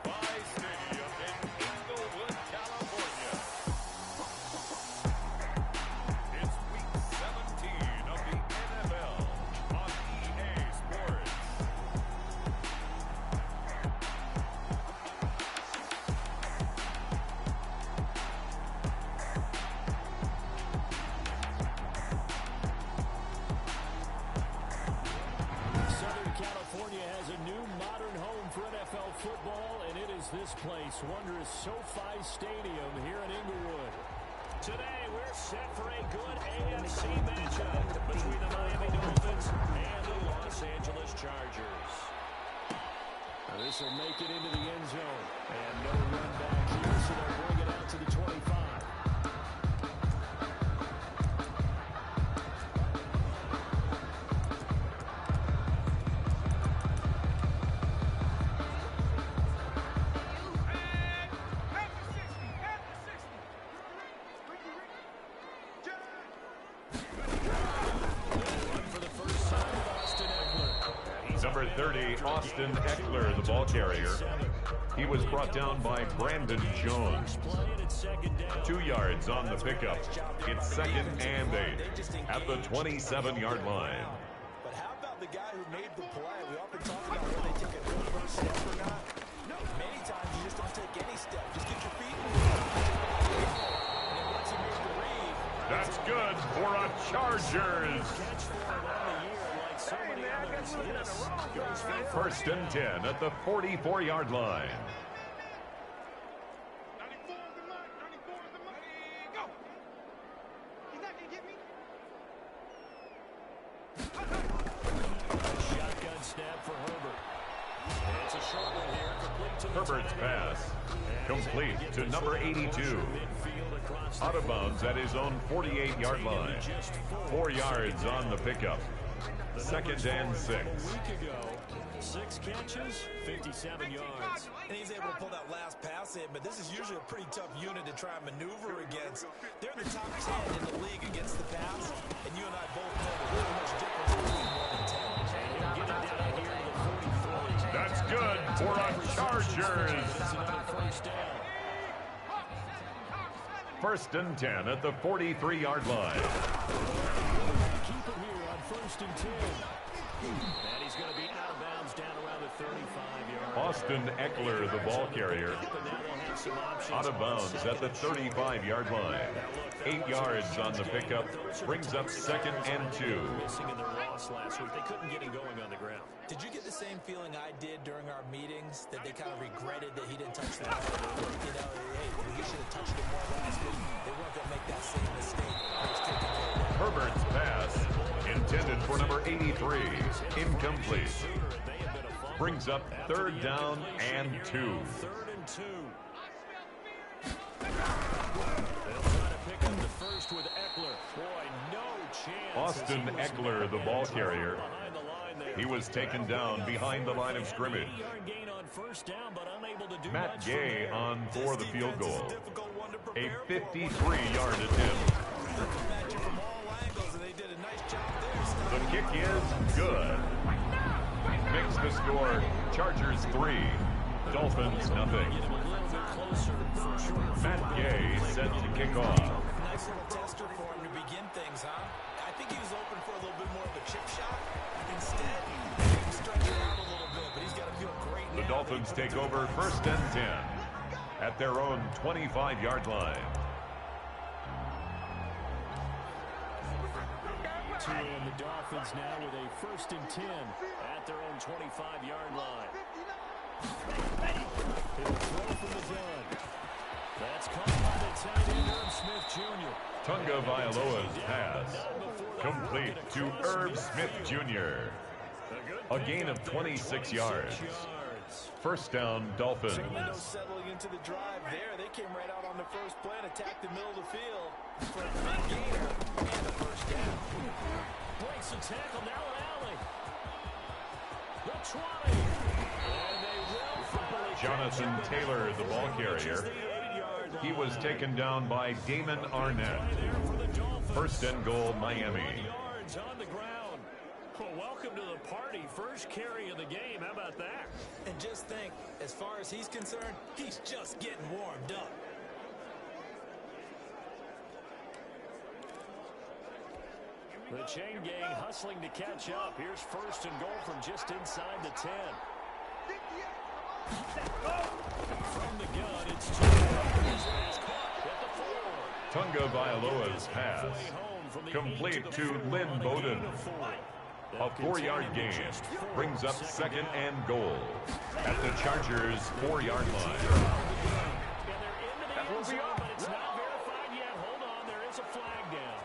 SoFi Stadium in Inglewood, California. It's Week 17 of the NFL on EA Sports. Southern California has a new modern home for NFL football, and it is this place, wondrous SoFi Stadium here in Inglewood. Today, we're set for a good AFC matchup between the Miami Dolphins and the Los Angeles Chargers. Now, this will make it into the end zone, and no run back here, so they'll bring it out to the 25. Number 30, Austin Eckler, the ball carrier. He was brought down by Brandon Jones. 2 yards on the pickup. It's 2nd and 8 at the 27-yard line. But how about the guy who made the play? We often talk about whether they take a good first step or not. No, many times you just don't take any step. Just get your feet moving. And then once you make the read, That's good for a Chargers. First and 10 at the 44-yard line. Shotgun snap for Herbert. It's a short one here, complete to Herbert's pass complete to number 82. Out of bounds at his own 48-yard line. 4 yards on the pickup. 2nd and 6. A week ago, 6 catches, 57 yards. and he's able to pull that last pass in, but this is usually a pretty tough unit to try and maneuver against. They're the top 10 in the league against the pass, and you and I both know there's really much difference between 1 and 10. That's good for a Chargers. First and 10 at the 43-yard line. Keep it here on 1st and 10. And he's going to be out of bounds down around the 35-yard. Austin Eckler, the ball carrier, out of bounds at the 35-yard line. 8 yards on the pickup, brings up 2nd and 2. Missing in their loss last week. They couldn't get him going on the ground. Did you get the same feeling I did during our meetings, that they kind of regretted that he didn't touch the ball? You know, hey, we should have touched it more last week. They weren't going to make that same mistake. Herbert's pass, intended for number 83, incomplete. Brings up 3rd down and 2. 3rd and 2. They'll try to pick up the first with Eckler. Boy, no chance. Austin Eckler, the ball carrier. He was taken down behind the line of scrimmage. Matt Gay on for the field goal. A 53-yard attempt. The kick is good. Makes the score Chargers 3, Dolphins nothing. Matt Gay set to kick off. Nice little tester for him to begin things, huh? I think he was open for a little bit more of a chip shot. Instead, he stretched it out a little bit, but he's got to feel great now. The Dolphins take over 1st and 10 at their own 25-yard line. And the Dolphins now with a 1st and 10 at their own 25-yard line. He'll throw from the gun. That's caught by the tight end, Irv Smith Jr. Tunga Vailoa's pass complete to Irv Smith Jr. A gain of 26 yards. 1st down, Dolphins. Settling into the drive there. They came right out on the first play and attacked the middle of the field for a big gainer and a 1st down. Breaks the tackle, now an alley. The 20. And they will finally. Jonathan Taylor, the ball carrier. He was taken down by Damon Arnett. 1st and goal, Miami. Yards on the ground. Well, welcome to the party. first carry of the game. How about that? And just think, as far as he's concerned, he's just getting warmed up. The chain gang hustling to catch up. Here's first and goal from just inside the 10. From the gun, it's Tunga Vailoa's pass complete to Lynn Bowden. A 4-yard gain brings up second and goal at the Chargers' 4-yard line. But it's not verified yet. Hold on, there is a flag down.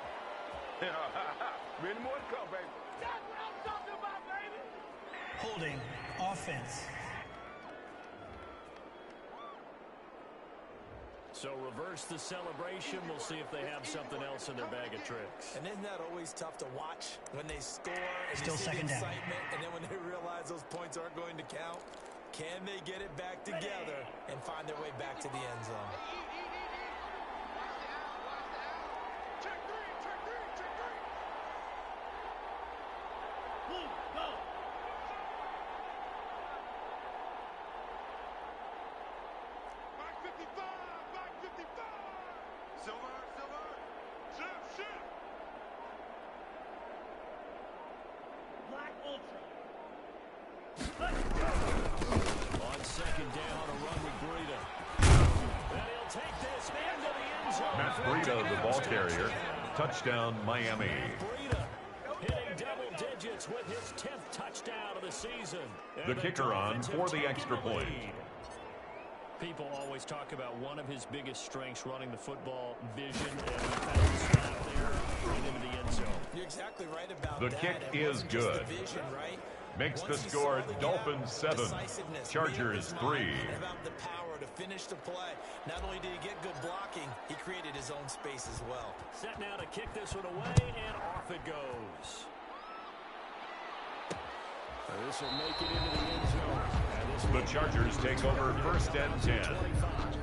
Many more to come, baby. That's what I'm talking about, baby. Holding offense. So reverse the celebration. We'll see if they have something else in their bag of tricks. And isn't that always tough to watch when they score and still you see second the down. excitement, and then when they realize those points aren't going to count? Can they get it back together and find their way back to the end zone? Check three, check three, check three. Move, go. Back 55, back 55. Silver, silver. Shift, shift. Black Ultra. On second down, a run with Breida. And he'll take this into the end zone. Matt Breida, the ball carrier. Touchdown, Miami. Breida hitting double digits with his 10th touchdown of the season. The kicker on for the extra point. People always talk about one of his biggest strengths running the football, vision, and he found the snap there right into the end zone. You're exactly right about The that. kick It is wasn't just good. the vision, right? Makes the Once he score saw the gap, Dolphins 7, decisiveness, Chargers made up his 3. mind about the power to finish the play. Not only did he get good blocking, he created his own space as well. Set now to kick this one away, and off it goes. This will make it into the end zone. The Chargers take over first and 10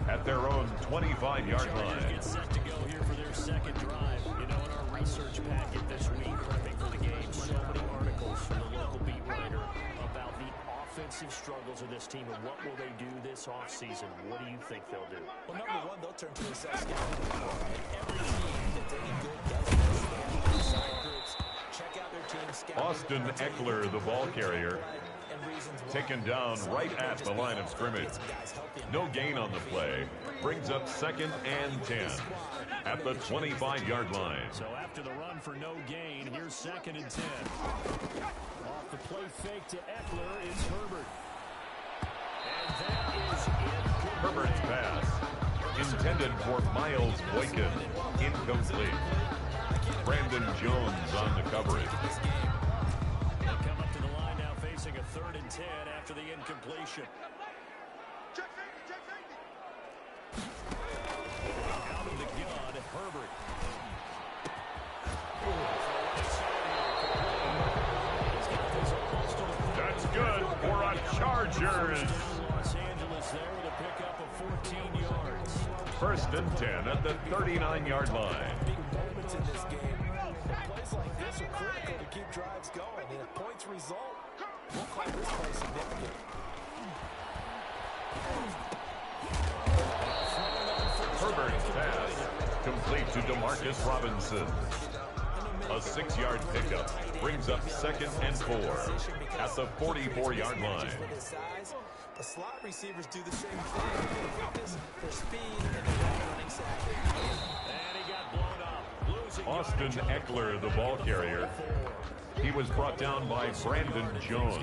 at their own 25-yard line. Get set to go here for their second drive. You know, in our research packet this week, prepping for the game, so many articles from the local beat writer about the offensive struggles of this team and what will they do this offseason. What do you think they'll do? Well, number one, they'll turn to a scouting report. Every team that's any good does this. They have inside groups. Check out their team scouting. Austin Eckler, the ball carrier, taken down right at the line of scrimmage. No gain on the play. Brings up second and 10 at the 25-yard line. So after the run for no gain, here's second and 10. Off the play fake to Eckler, it's Herbert. And that is incomplete. Herbert's pass, intended for Miles Boykin, incomplete. Brandon Jones on the coverage. They come up to the line now facing a 3rd and 10 after the incompletion. Check safety, check safety. Out of the gun, Herbert. That's good for a Chargers. Los Angeles there with a pickup of 14 yards. First and 10 at the 39-yard line. Big moments in this game. Plays like this are critical to keep drives going. And if points result, we'll call this play significant. Herbert's pass, complete to DeMarcus Robinson. A 6-yard pickup brings up second and 4 at the 44-yard line. The slot receivers do the same thing. Their speed and their running sack. And he got blown up. Losing Austin Eckler, the ball carrier. He was brought down by Brandon Jones.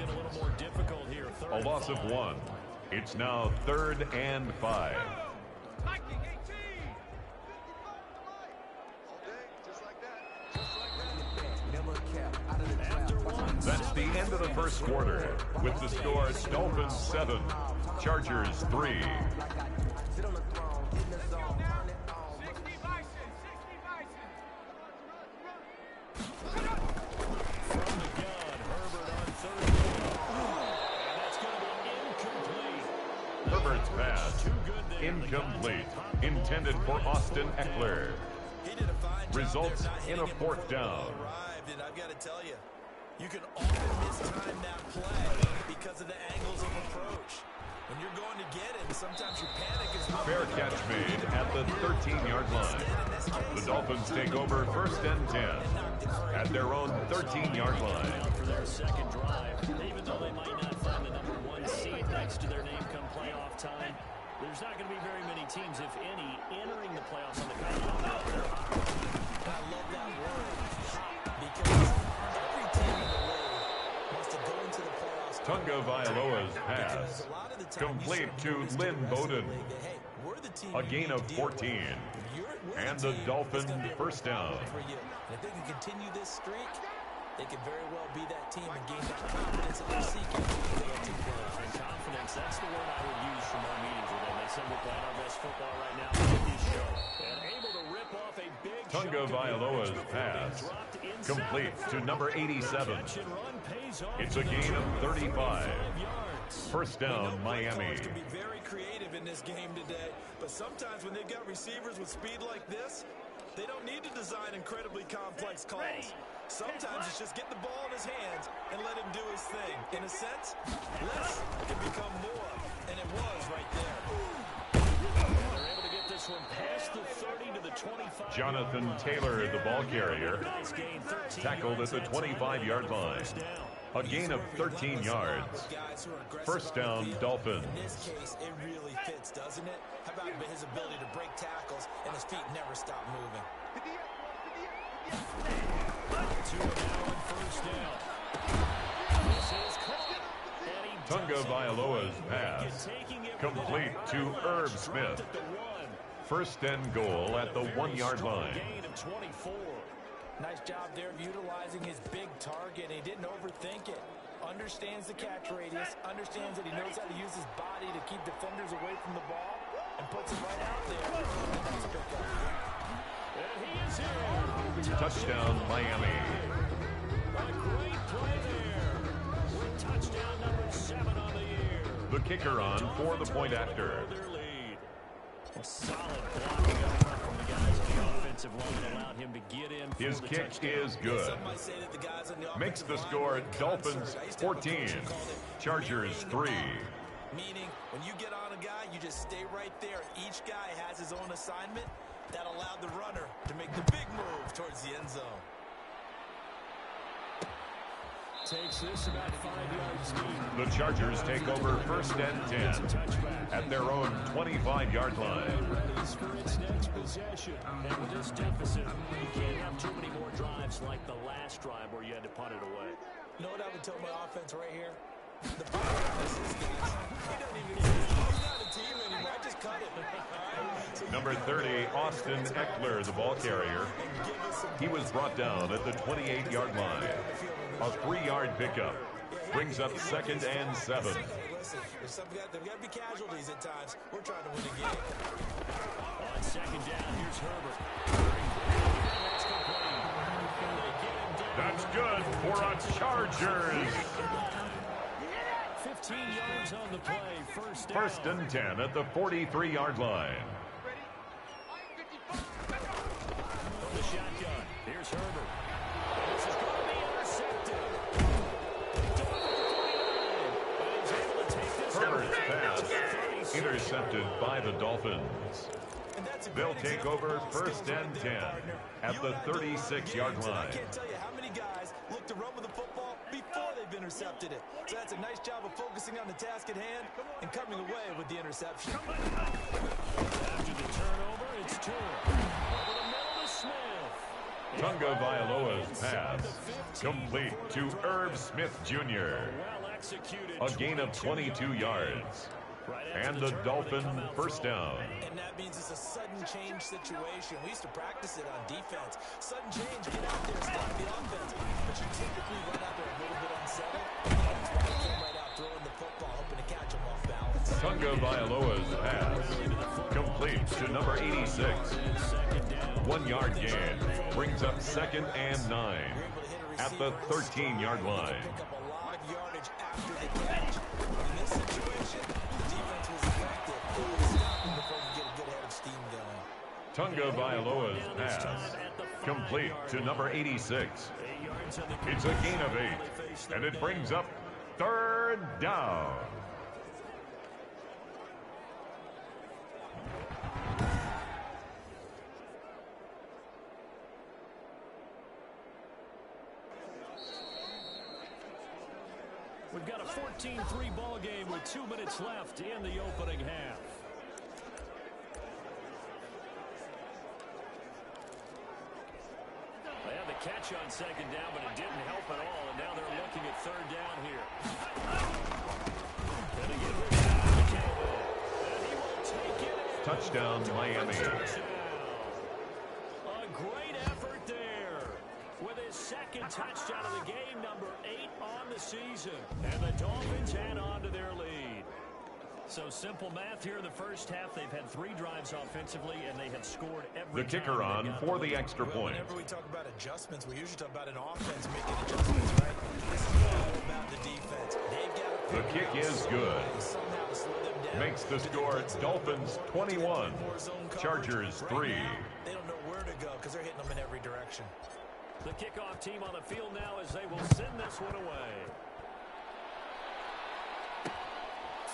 A loss of 1. It's now 3rd and 5. That's the end of the first quarter with the score Dolphins 7, Chargers 3. Herbert's pass, incomplete, intended for Austin Eckler. Results in a 4th down. And I've got to tell you, You can often mistime that play because of the angles of approach. When you're going to get it, sometimes your panic is not. Fair catch made at the 13-yard line. The Dolphins take over 1st and 10 at their own 13-yard line. For their second drive, even though they might not find the number 1 seed next to their name come playoff time, there's not going to be very many teams, if any, entering the playoffs on the continent. I love that word, because every team in the league wants to go into the playoffs. Tunga Vailoa's pass complete to Lynn Bowden. A gain of 14. And the Dolphins first down. If they can continue this streak, they could very well be that team and gain that confidence that they're seeking. And confidence, that's the word I would use from our meetings with them. They said we're playing our best football right now in this show. And able to rip off a big Tunga Vailoa's pass complete to number 87. It's a gain of 35. First down, Miami. Can be very creative in this game today, but sometimes when they've got receivers with speed like this, they don't need to design incredibly complex calls. Sometimes it's just get the ball in his hands and let him do his thing. In a sense, less can become more, and it was right there. They're able to get this one past the 30 to the 25. Jonathan Taylor, the ball carrier, tackled at the 25-yard line. A gain of 13 yards. First down, Dolphins. In this case, it really fits, doesn't it? How about his ability to break tackles and his feet never stop moving? First down. Tunga Vailoa's pass complete to Herb Smith. First and goal at the 1-yard line. Gain of 24. Nice job there of utilizing his big target. He didn't overthink it. Understands the catch radius. Understands that he knows how to use his body to keep defenders away from the ball. And puts it right out there. Nice pickup. And he is here. Touchdown, Miami. A great play there. With touchdown number 7 on the year. The kicker on for the point after. Their lead. A solid blocking up front from the guys on the offensive line allowed him to get in. His kick is good. Makes the score Dolphins 14, Chargers 3. Meaning, when you get on a guy, you just stay right there. Each guy has his own assignment. That allowed the runner to make the big move towards the end zone. Takes this about 5 yards deep. The Chargers take over 1st and 10 at their own 25-yard line. Readies for its next possession. And with this deficit, you can't have too many more drives like the last drive where you had to punt it away. You know what I would tell my offense right here? The problem is this guy. He doesn't even exist. He's not a team anymore. I just cut it. So Number 30, Austin Eckler, the ball carrier. He was brought down at the 28-yard line. A 3-yard pickup brings up 2nd and 7. Listen, there's got to be casualties at times. We're trying to win a game. On 2nd down, here's Herbert. That's good for a Chargers. 15 yards on the play. First down. 1st and 10 at the 43-yard line. From the shotgun, here's Herbert. This is going to be intercepted. Herbert's pass intercepted by the Dolphins. They'll take over 1st and 10 at the 36-yard line. I can't tell you how many guys look to run with the football before they've intercepted it. So that's a nice job of focusing on the task at hand and coming away with the interception. After the turnover, it's Turner. Over the middle to Smith. Tunga Vailoa's pass complete to Herb Smith Jr. Well executed. A gain of 22 yards. And the Dolphin first down. And that means it's a sudden change situation. We used to practice it on defense. Sudden change, get out there, stop the offense. But you typically run out there a little bit unsettled. That's why he came right out throwing the football, hoping to catch him off balance. Tunga Vailoa's pass complete to number 86. 1-yard gain brings up 2nd and 9 at the 13-yard line. Pick up a lot of yardage after the catch. In this situation, the defense was effective. It was stopping before you get a good head of steam going. Tunga Vailoa's pass Complete to number 86. It's a gain of 8, and it brings up third down. We've got a 14-3 ball game with 2 minutes left in the opening half. They had the catch on second down, but it didn't help at all, and now they're looking at third down here. And he will take it. Touchdown, Miami. A great effort there with his second touchdown of the game, number 8 on the season. And the Dolphins add on to their lead. So simple math here in the first half. They've had 3 drives offensively, and they have scored every The kicker on for the extra point. Whenever we talk about adjustments, we usually talk about an offense making adjustments, right? This is all about the defense. They've got The kick is good. Makes the score Dolphins 21, Chargers 3. They don't know where to go because they're hitting them in every direction. The kickoff team on the field now as they will send this one away.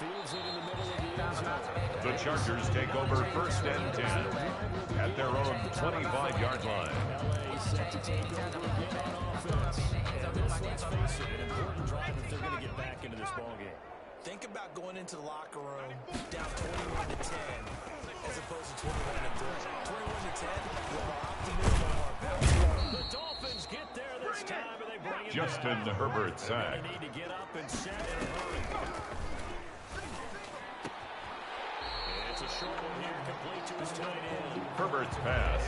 Fields it in the middle of the end zone. The Chargers take over first and 10 at their own 25-yard line. LA set to take over again on offense. And this, let's face it, an important drive if they're going to get back into this ballgame. Think about going into the locker room down 21-10 as opposed to 21-3. 21-10, with our optimism and our power. The Dolphins get there this time, and they bring it Justin down. Herbert sack. They need to get up and set in a hurry. It's a short one here, complete to his tight end. Herbert's pass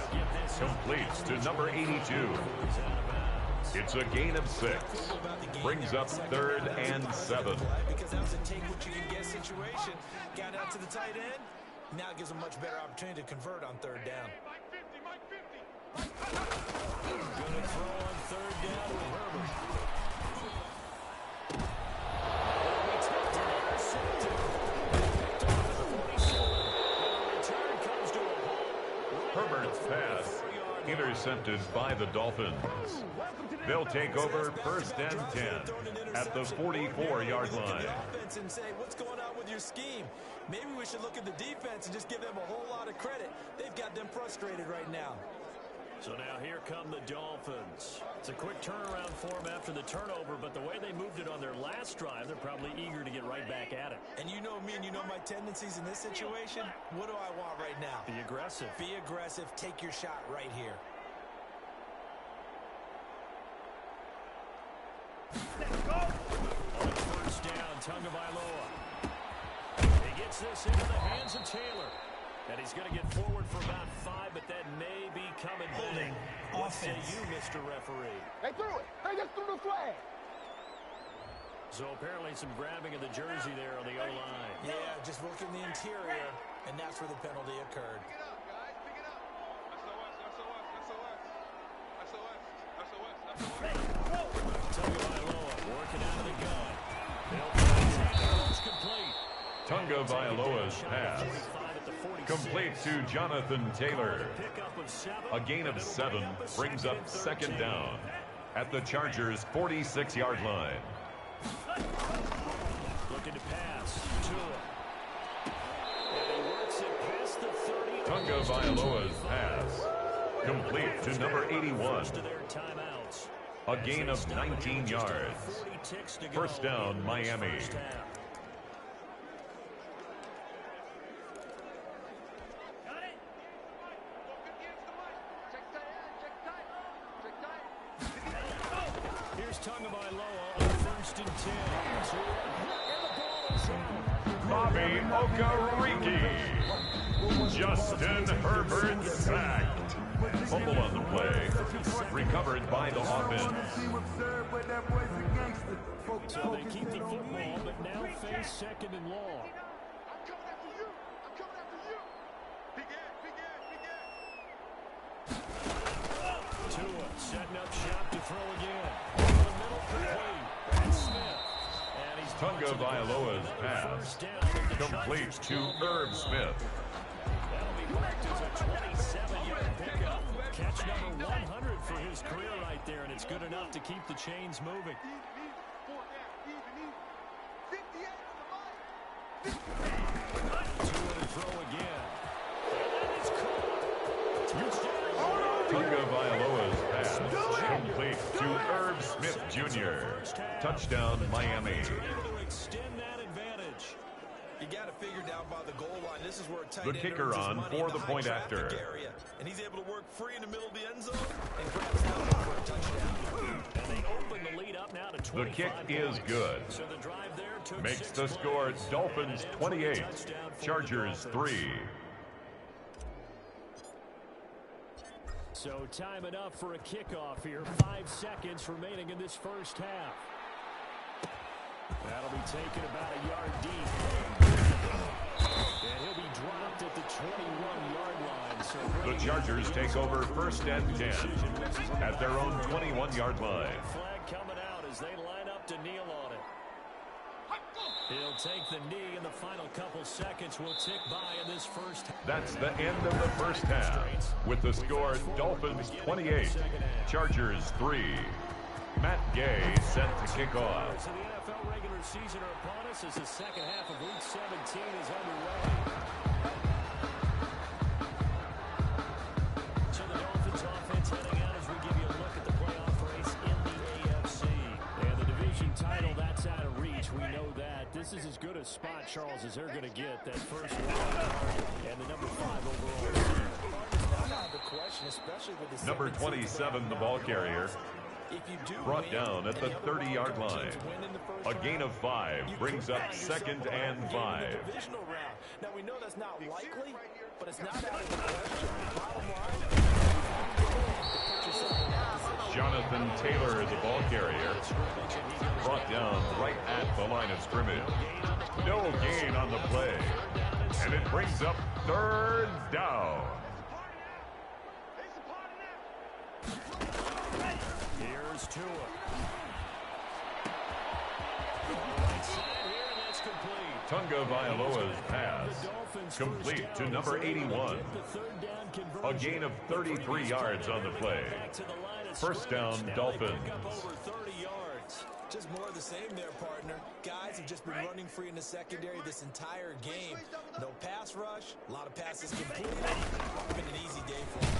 completes to number 82. It's a gain of 6. Brings up third and 7. Because that was a take what you can get situation. Got out to the tight end. Now it gives them much better opportunity to convert on third down. Going to throw on third down with Herbert. Herbert's pass intercepted by the Dolphins. They'll take over first and 10 at the 44-yard line. And say, what's going on with your scheme? Maybe we should look at the defense and just give them a whole lot of credit. They've got them frustrated right now. So now here come the Dolphins. It's a quick turnaround for them after the turnover, but the way they moved it on their last drive, they're probably eager to get right back at it. And you know me and you know my tendencies in this situation. What do I want right now? Be aggressive. Be aggressive. Take your shot right here. On first down, Tagovailoa. He gets this into the hands of Taylor. And he's going to get forward for about 5, but that may be coming Holding. back. What say Offense. you, Mr. Referee? They threw it. They just threw the flag. So apparently some grabbing of the jersey there on the O-line. Yeah, just look in the interior, and that's where the penalty occurred. Pick it up, guys. Pick it up. SOS. Tagovailoa working out of the gun. They'll play it complete. Tagovailoa's pass complete to Jonathan Taylor. A gain of 7 brings up second down at the Chargers' 46-yard line. Looking to pass. Tua. And he works it past the 30. Tagovailoa's pass complete to number 81. To their timeouts. A gain of 19 yards. First down, Miami. Here's Tagovailoa on first and 10. Bobby Okereke. Justin Herbert sacked. Fumble on the play. Recovered by the offense. So they keep the football, but now face second and long. I'm coming after you. I'm coming after you. Big end. Tua setting up shop to throw again. In the middle, complete. And Smith. And he's Tagovailoa's pass complete to Irv Smith. That'll be marked as a 27-yard pickup. Catch number 100 for his career right there, and it's good enough to keep the chains moving. To and fro again. And it's caught. Tunga Vailoa's pass complete to Irv Smith Jr. Touchdown, Miami. Extend that advantage. You got to figure down by the goal line. This is where a tight The end kicker earns his on money for in the point high-traffic after. area. And he's able to work free in the middle of the end zone and grabs that one for a touchdown. And they open the lead up now to 25 The kick is good. So the drive there took Makes 6 the score plays. Dolphins 28, Chargers 3. So time enough for a kickoff here. 5 seconds remaining in this first half. That'll be taken about a yard deep. And he'll be dropped at the 21-yard line. So The Chargers take over first and 10 at their own 21-yard line. flag coming out as they line up to kneel on it. He'll take the knee, and the final couple seconds will tick by in this first half. That's the end of the first half with the score Dolphins 28, Chargers 3. Matt Gay set to kick off. So the NFL regular season are upon us as the second half of Week 17 is underway. So the Dolphins offense heading out as we give you a look at the playoff race in the AFC. And the division title, that's out of reach. We know that. This is as good a spot, Charles, as they're going to get. That first wild card and the number 5 overall seed. Number 27, the ball carrier, brought down at the 30-yard line. A gain of 5 brings up second and 5. Now we know that's not likely, but it's not out of the question. Bottom line, Jonathan Taylor, the ball carrier, brought down right at the line of scrimmage. No gain on the play, and it brings up third down. Here's Tua. Right side here, and that's complete. Tunga Vailoa's pass complete to number 81. A gain of 33 yards on the play. First down, Dolphins. just more of the same there, partner. Guys have just been running free in the secondary this entire game. No pass rush, a lot of passes completed. It's been an easy day for them.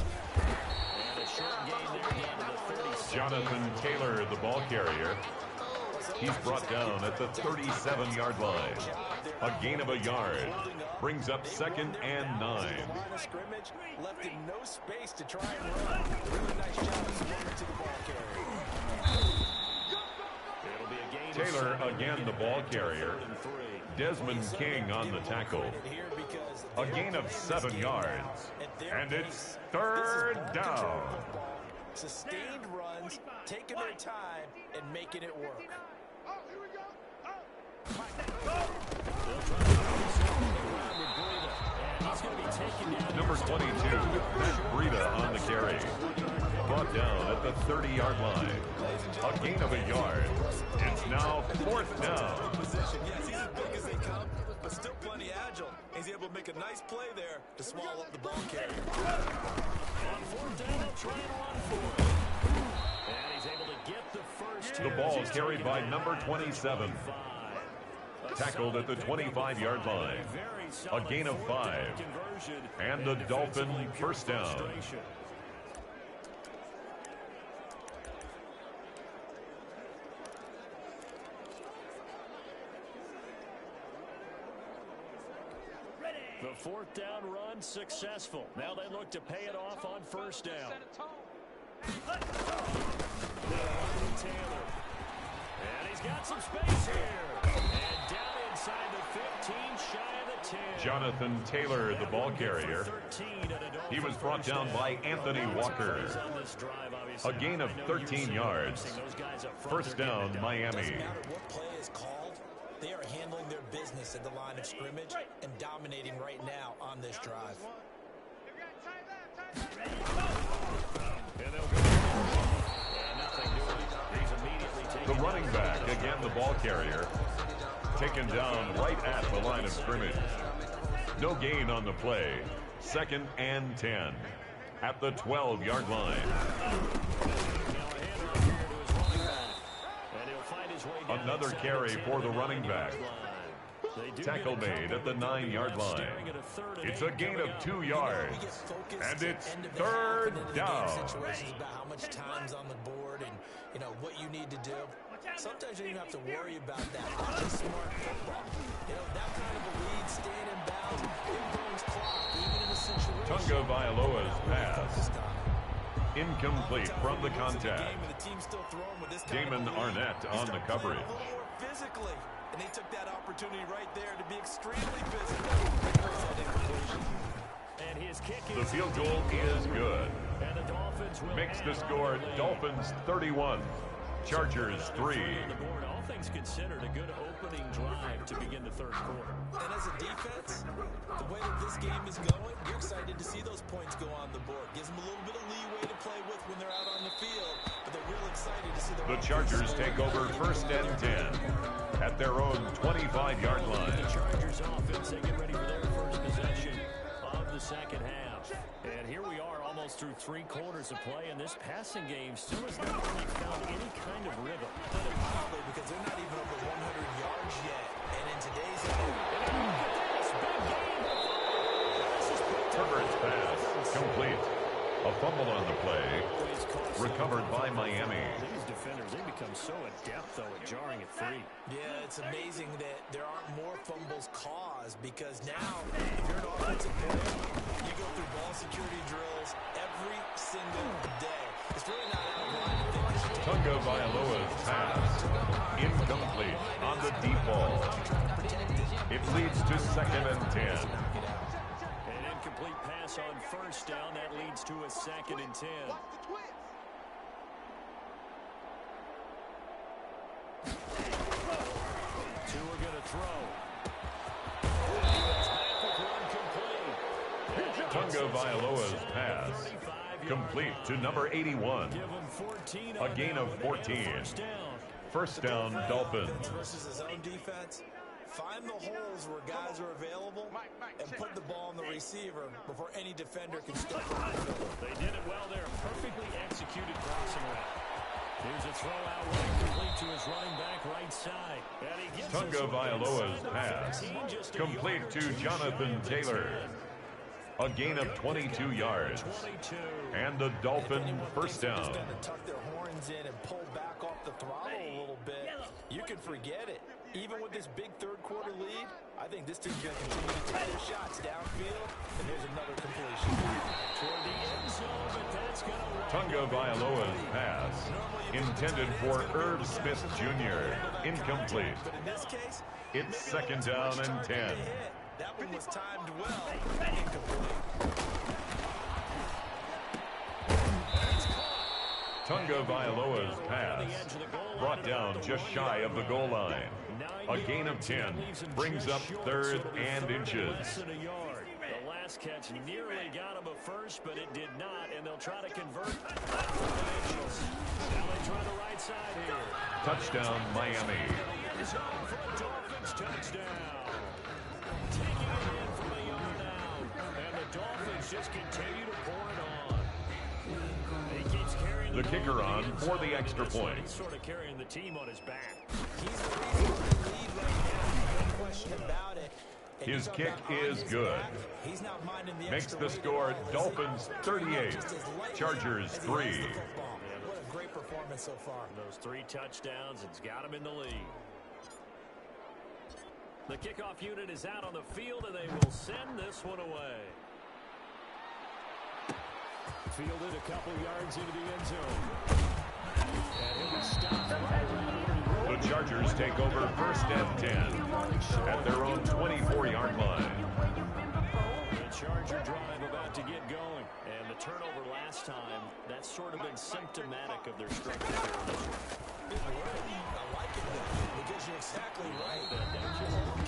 And a short gain there down to the 30. Jonathan Taylor, the ball carrier. He's brought down at the 37-yard line. A gain of a yard brings up second and 9. Line of scrimmage left him no space to try and run. Really nice job of throwing to the ball carrier. It'll be a gain. Taylor again the ball carrier. Desmond King on the tackle. A gain of 7 yards. And it's third down. Sustained runs, taking their time, and making it work. Number 22, Matt Breida on the carry. Brought down at the 30-yard line. A gain of a yard. It's now fourth down. Position. Yes, he's as big as they come, but still plenty agile. He's able to make a nice play there to swallow up the ball carrier. On fourth down, they'll try and run for it. And he's able to get the first. The ball carried by number 27. Tackled at the 25-yard line. A gain of 5. And the Dolphin first down. The fourth down run successful. Now they look to pay it off on first down. Taylor. And he's got some space here. And down inside the 15, shy of the 10. Jonathan Taylor, the ball carrier. He was brought down by Anthony Walker. A gain of 13 yards. First down, Miami. Doesn't matter what play is called, they are handling their business at the line of scrimmage and dominating right now on this drive. The running back, again the ball carrier, taken down right at the line of scrimmage. No gain on the play. Second and 10. at the 12-yard line. Another carry for the running back. Tackle made at the 9-yard line. It's a gain of 2 yards. And it's third down. Situations about how much time's on the board and, you know, what you need to do. Sometimes you don't even have to worry about that. That's just smart football. You know, that kind of a lead, staying in bounds, it burns clock, even in a situation. Tunga Vailoa's pass. Incomplete from the contact. Damon Arnett on the coverage. Physically, and they took that opportunity right there to be extremely physical. And his kick The field goal is good. And the Dolphins will Makes the score Dolphins 31, Chargers 3. All things considered, a good opening drive to begin the third quarter. And as a defense, the way that this game is going, you're excited to see those points go on the board. Gives them a little bit of leeway to play with when they're out on the field, but they're real excited to see The Chargers take over first and 10 at their own 25-yard line. The Chargers offense, they get ready for their first possession of the second half. And here we are almost through 3 quarters of play, and this passing game still has not really found any kind of rhythm. Because they're not even over 100 yards yet. And in today's Herbert's pass complete. A fumble on the play. Recovered by Miami. These defenders, they become so adept, though, at jarring it free. Yeah, it's amazing that there aren't more fumbles caused, because now, if you're an offensive player, you go through ball security drills every single day. It's really not out of line to think you should take Tunga Vailoa's pass. Incomplete on the deep ball. It leads to second and 10. An incomplete pass on first down. That leads to a second and 10. Two are going to throw. Tunga Vailoa's pass. Complete to number 81. A gain of 14. First down, Dolphins. versus his own defense. Find the holes where guys are available and put the ball on the receiver before any defender can step on the field. They did it well there. Perfectly executed crossing route. Here's a throw out right complete to his running back right side. Tunga Vailoa's pass. Complete to Jonathan Taylor. A gain of 22 yards. And the Dolphin first down. Just got to tuck their horns in and pull back off the throttle a little bit. You can forget it. Even with this big third quarter lead, I think this team's going to continue to take their shots downfield. And there's another completion. Toward the end zone, but that's going to Tunga Vailoa's pass. Intended for Irv Smith Jr. Incomplete. But in this case, It's second down and 10. that one was timed well. Incomplete. Tunga Vailoa's pass. Brought down just shy of the goal line. A gain of 10 brings up third and inches. The last catch nearly got him a first, but it did not, and they'll try to convert. Now they try the right side here. Touchdown, Miami. Dolphins touchdown. Taking it in from a yard out. And the Dolphins just continue to pour it on. He keeps carrying The kicker on for the extra point. He's sort of carrying the team on his back. He's the reason for the lead right now. No question about it. And His you talk kick about on is his good. back, he's not minding the Makes extra the weight score at all. Dolphins 38, Chargers 3. What a great performance so far. Those 3 touchdowns, it's got him in the lead. The kickoff unit is out on the field, and they will send this one away. Fielded a couple yards into the end zone. And he'll be stopped right around The Chargers take over first and 10 at their own 24-yard line. the Charger drive about to get going. And the turnover last time, that's sort of been symptomatic of their structure here in this one. I like it though, because you're exactly right.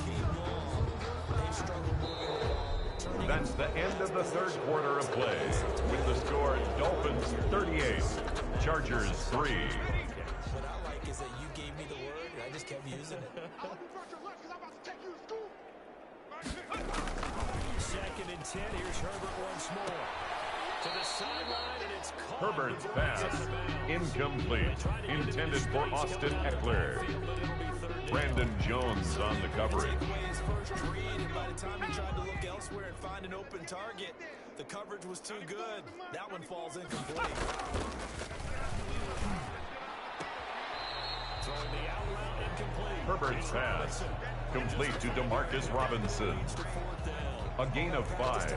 Keep long. They struggle moving the ball. That's the end of the third quarter of play, with the score Dolphins 38, Chargers 3. What I like is that you gave me the word, and I just kept using it. Second and 10. Here's Herbert once more. To the sideline, and it's caught. Herbert's pass, incomplete, intended for Austin Eckler. Brandon Jones on the coverage. His first read, and by the time he tried to look elsewhere and find an open target, the coverage was too good. That one falls incomplete. Throwing the out route incomplete. Herbert's pass, complete to Demarcus Robinson. A gain of 5.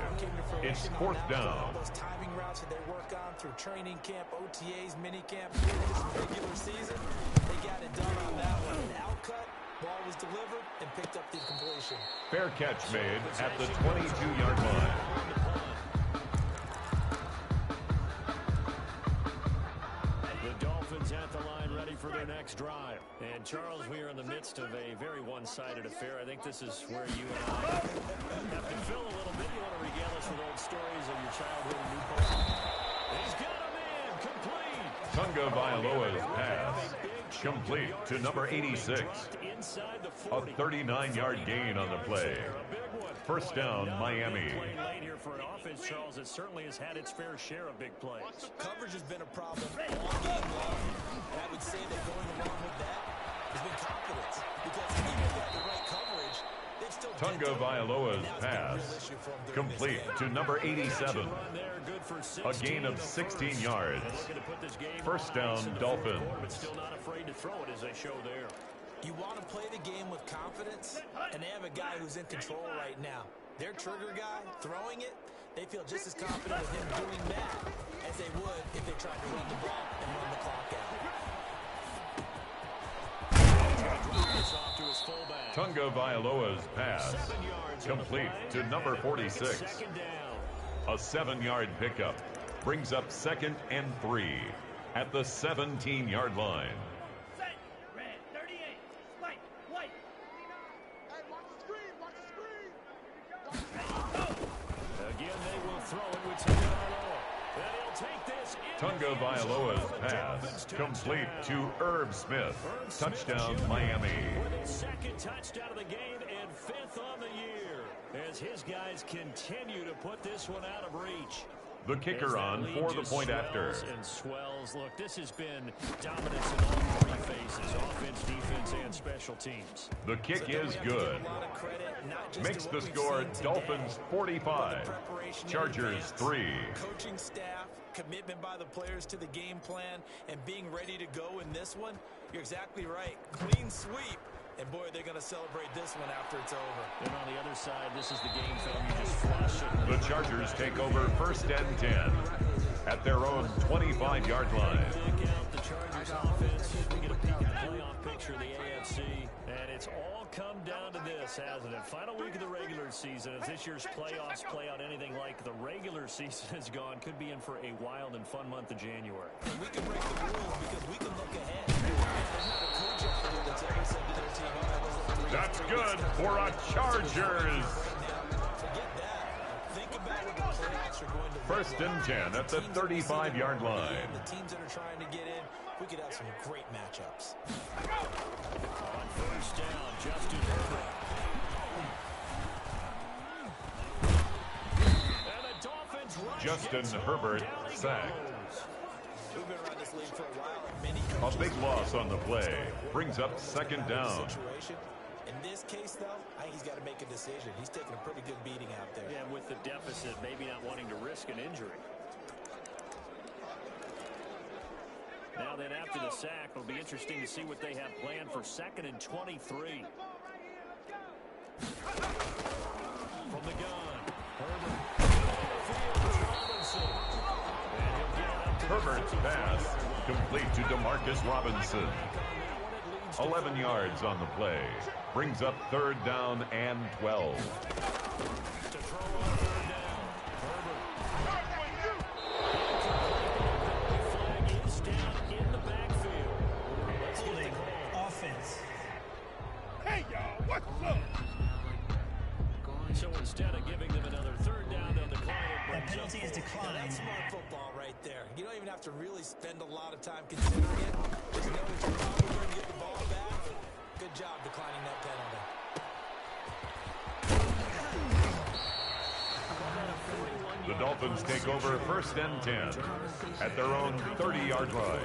It's 4th down. Those timing routes that they work on through training camp, OTAs, minicamp, regular season, they got it done on that one. An outcut, ball was delivered, and picked up the completion. Fair catch made at the 22-yard line. The Dolphins at the line, ready for their next drive. And Charles, we are in the midst of a very one-sided affair. I think this is where you and I have to fill a little bit. You want to regale us with old stories of your childhood in Newport? He's got a man, complete. Tunga Vailoa's pass, complete to number 86. A 39-yard gain on the play. First down, Miami. Late here for an offense, Charles, that certainly has had its fair share of big plays. Coverage has been a problem all game long. And I would say that going along with that has been confidence. Because even if they have the right coverage, they've still Tunga Vailoa's pass, complete to number 87. A gain of 16 yards. First down, Dolphins. But still not afraid to throw it as they show there. You want to play the game with confidence, and they have a guy who's in control right now. Their trigger guy, throwing it, they feel just as confident with him doing that as they would if they tried to run the ball and run the clock out. Tunga Vailoa's pass, complete to number 46. A 7-yard pickup brings up 2nd and 3 at the 17-yard line. Tunga Vailoa's pass, complete to Irv Smith. Touchdown, Miami. Second touchdown of the game and 5th on the year as his guys continue to put this one out of reach. The kicker on for the point after. And swells. Look, this has been dominance in all 3 phases, offense, defense, and special teams. The kick is good. Makes the score Dolphins 45, Chargers 3. Coaching staff, commitment by the players to the game plan, and being ready to go in this one. You're exactly right. Clean sweep. And boy, they're going to celebrate this one after it's over. And on the other side, this is the game film you just flush. The Chargers take over 1st and 10 at their own 25-yard line. Take out the Chargers offense. We get a peek at the playoff picture of the AFC. And it's all come down to this, hasn't it? Final week of the regular season. If this year's playoffs play out anything like the regular season has gone, could be in for a wild and fun month of January. And we can break the rules because we can look ahead. There's not a coach out there that's ever said to their team, that's good for a Chargers. First and 10 at the 35-yard line. The teams that are trying to get in, we could have some great matchups. On first down, Justin Herbert. And the Dolphins rush. Justin Herbert sacked. We've been around this league for a while. A big loss on the play brings up 2nd down. In this case, though, I think he's got to make a decision. He's taking a pretty good beating out there. Yeah, with the deficit, maybe not wanting to risk an injury. Now then, after the sack, it'll be interesting to see what they have planned for 2nd and 23. From the gun, Herbert's pass, complete to Demarcus Robinson. 11 yards on the play. Brings up 3rd down and 12. To throw on 3rd down. Flag is down in the backfield. Holding offense. Hey, y'all, what's up? So instead of giving them another 3rd down, they'll decline it. That penalty is declined. That's smart football right there. You don't even have to really spend a lot of time considering it. Just know that you're probably going to get the ball back. Good job declining that penalty. About a 41 The Dolphins take over first and 10 at their own 30-yard line.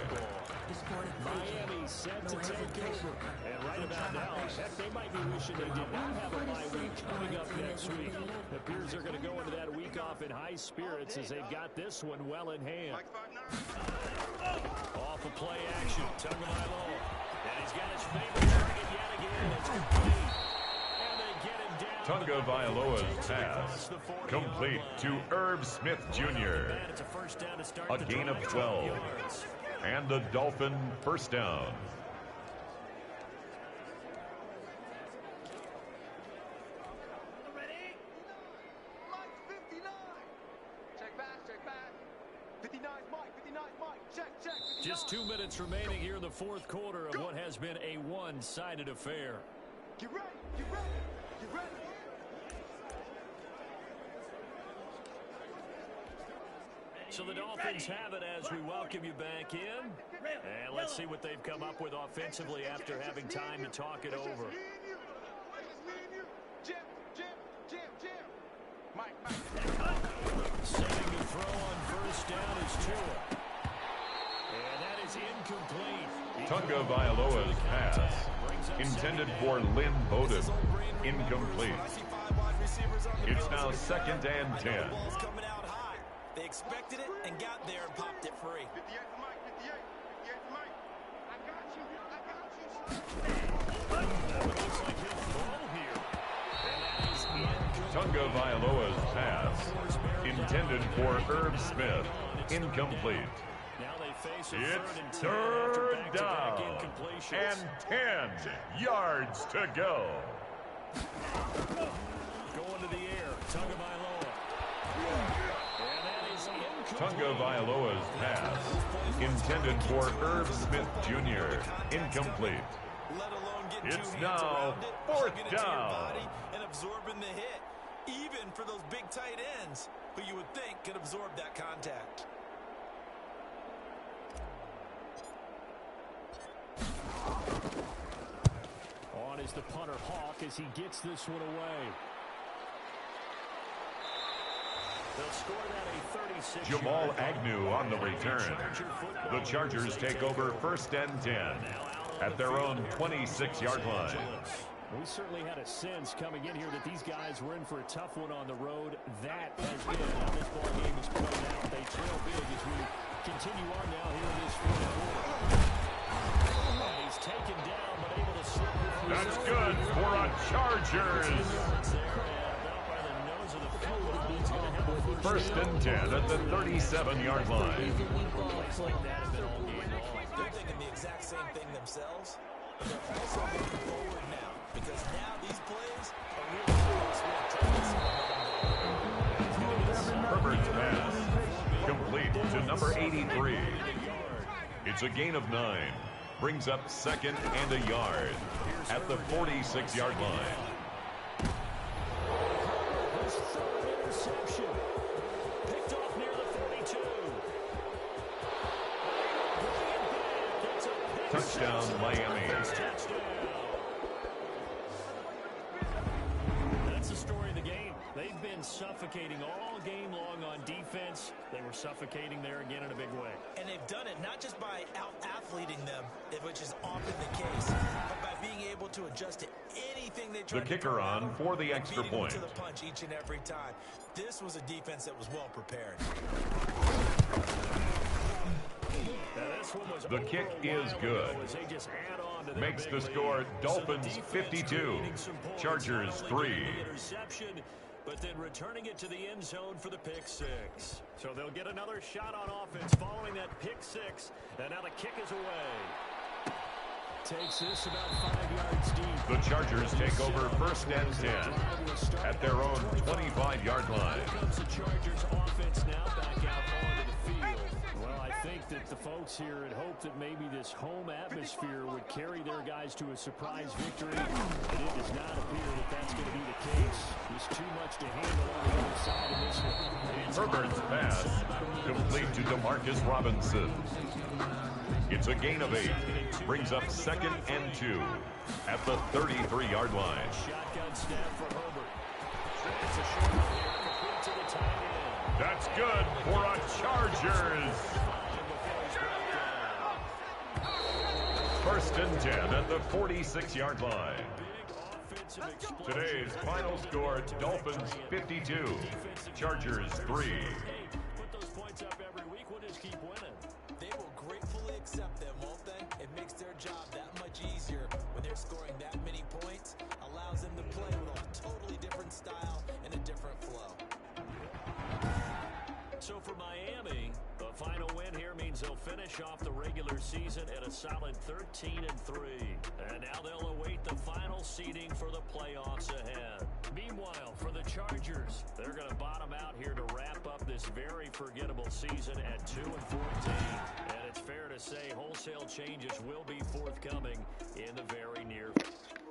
Miami set to take over. And right about now, heck, they might be wishing they did not have a bye week coming up next week. It appears they're going to go into that week off in high spirits as they've got this one well in hand. Off of play action, Tagovailoa. And he's got his favorite target yet again. It's complete. And they get him down. Tagovailoa's pass complete to Irv Smith Jr. A gain of 12. And the Dolphin first down. Ready? Mike 59. Check back. 59 Mike. Check. 59. Just 2 minutes remaining here in the fourth quarter of what has been a one-sided affair. Get ready. So the Dolphins have it as we welcome you back in. And let's see what they've come up with offensively after having time to talk it over. Setting the throw on first down is Tua. And that is incomplete. Tagovailoa's pass intended for Lynn Bowden. Incomplete. It's now second and 10. They expected it and got there and popped it free. 58 Mike. I got you. Looks like he'll throw here. And that is incomplete. Tagovailoa's pass intended for Irv Smith. Incomplete. Now they face a It's third third and 10 after back-to-back down incompletions. and 10 yards to go. Going to the air, Tagovailoa. Tagovailoa's pass intended for Irv Smith Jr. Incomplete. It's now fourth down. And absorbing the hit, even for those big tight ends who you would think could absorb that contact. On is the punter Hawk as he gets this one away. They'll score that a 36. Jamal Agnew on the return. The Chargers take over first and 10 at their own 26-yard line. We certainly had a sense coming in here that these guys were in for a tough one on the road. That has been how this ball game is played out. They trail big as we continue on now here in this fourth quarter. And he's taken down, but able to slip. That's good for a Chargers. First and 10 at the 37-yard line. They're thinking the exact same thing themselves, but they're also looking forward now because now these plays are really Herbert's pass complete to number 83. It's a gain of 9. Brings up second and a yard at the 46-yard line. Touchdown, Miami. That's the story of the game. They've been suffocating all game long on defense. They were suffocating there again in a big way. And they've done it not just by out-athleting them, which is often the case, but by being able to adjust to anything they try to do. The kicker on for the extra point. To the punch each and every time. This was a defense that was well prepared. The kick is good. Makes the score Dolphins 52, Chargers 3. But then returning it to the end zone for the pick six. So they'll get another shot on offense following that pick six. And now the kick is away. Takes this about 5 yards deep. The Chargers take over first and 10 at their own 25-yard line. Here comes the Chargers offense now back out onto the field. Well, I think that the folks here had hoped that maybe this home atmosphere would carry their guys to a surprise victory. And it does not appear that that's going to be the case. There's too much to handle on the other side of this one. Herbert's pass complete to DeMarcus Robinson. It's a gain of 8. Brings up second and 2 at the 33-yard line. Shotgun snap for Herbert. It's a short complete to the tight end. That's good for a Chargers. First and 10 at the 46-yard line. Today's final score, Dolphins 52, Chargers 3. Put those points up every week, we'll just keep winning. They will gratefully accept them, won't they? It makes their job that much easier when they're scoring that many points. Allows them to play with a totally different style and a different flow. So for Miami, a final win here means they'll finish off the regular season at a solid 13-3. And now they'll await the final seeding for the playoffs ahead. Meanwhile, for the Chargers, they're going to bottom out here to wrap up this very forgettable season at 2-14. And it's fair to say wholesale changes will be forthcoming in the very near future.